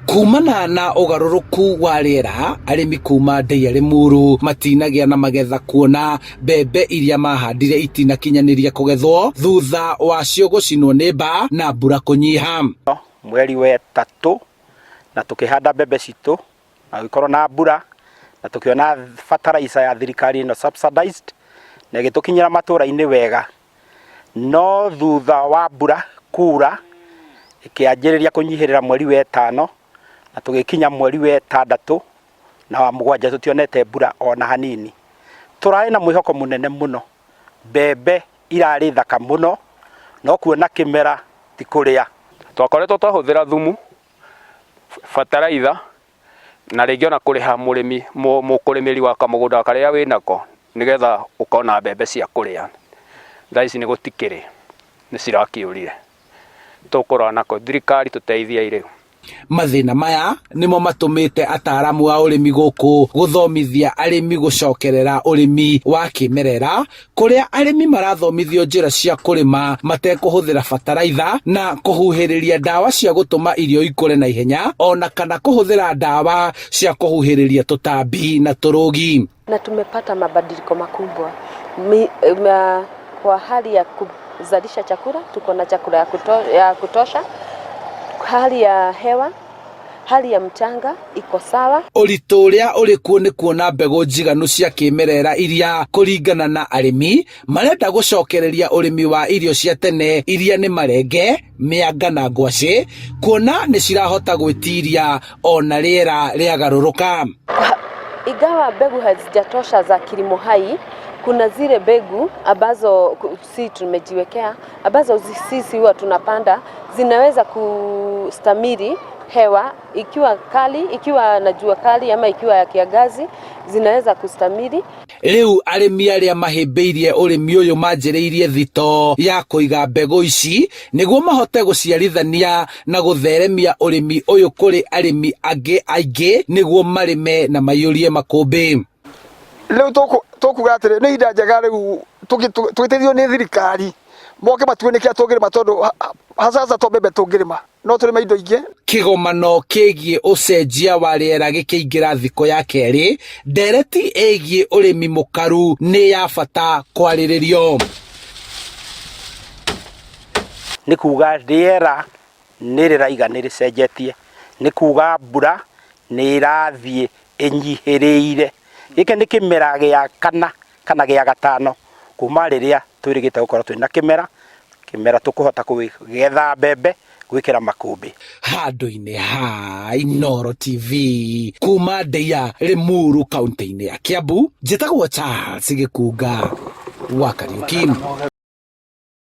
Kumana na ugaruruku wa riera, arimi kuma Ndeia Limuru matinagia na magetha kuona mbembe iria mahandire itinakinyaniria kugethwo thutha wacio gucinwo ni mbaa na mbura kunyiha. Mweri wa tatu na tukihanda mbembe citu na gikorwo na mbura na tukiona fertilizer ya thirikari no subsidized na gitukinyira matura-ini wega, no thutha wa mbura kura ikianjiriria kunyihirira mweri wa tano na tugikinya mweri wa tandatu na wa mugwanja tutionete mbura ona hanini. Turai na mwihoko munene muno, mbembe irari thaka muno no kuona kimera ti kuria. Twakoretwo twahuthira thumu, fertilizer na ringi ona kuriha murimi mukurimiri wa kamugunda karia winako nigetha ukona mbembe cia kuria. Thaa ici ni gutikiri ni cirakiurire, tukurora nako thirikari tuteithia iriu. Mathina maya nimo matumite ataramu a urimi guku guthomithia arimi gucokerera urimi wa kimerera, kuria arimi marathomithio njira cia kurima matekuhuthira fertilizer na kuhuhiriria dawa cia gutuma irio ikure na ihenya, ona kana kuhuthira dawa cia kuhuhiriria tutambi na turugi. Na tumepata mabadiliko makubwa kwa hali ya kuzalisha chakula. Tuko na chakula ya kutosha. Hali ya hewa, hali ya mchanga iko sawa. Uritu uria uri kuo ni kuona mbegu njiganu cia kimerera iria kuringana na arimi marenda gucokereria urimi wa irio cia tene iria ni marenge, mianga na ngwaci, kuona ni cirahota gwitiria ona riera riagaruruka. Ingawa mbegu hazijatosha za kilimo hai, kuna zile mbegu ambazo si tumejiwekea, ambazo sisi huwa tunapanda, zinaweza kustamiri hewa ikiwa kali, ikiwa na jua kali ama ikiwa ya kiangazi, zinaweza kustamiri. Riu arimi aria mahimbiirie urimi uyu manjiriirie thito ya kuiga mbegu ici niguo mahote guciarithania na gutheremia urimi uyu kuri arimi angi aingi niguo marime na maiyurie makumbi. Leo tukuga atiri ni ida njega riu twitithio ni thirikari moke matuoneke atongirima tondu hasasa to mbembe tungirima no turima indo ingi. Kigomano kigie ucenjia wa riera gikiingira thiko ya keri, ndereti igie urimi mukaru ni ya bata kwariririo. Ni kuga riera ni riraiga ni ricenjetie, ni kuga mbura ni irathie inyihiriire. Giki ni kimera gia kana gia gatano kuma riria twirigite gukorwo twina kimera tukuhota kugetha mbembe gwikira makumbi. Handu-ini ha Inooro TV kuma Ndeia Limuru kaunti-ini ya Kiambu, njitagwo Charles Gikunga wa Kariuki.